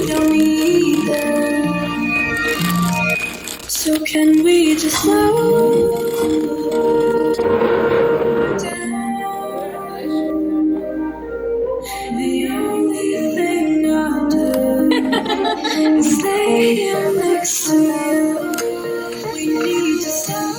don't either. So can we just slow down? The only thing I'll do is lay here next to you. We need to stop.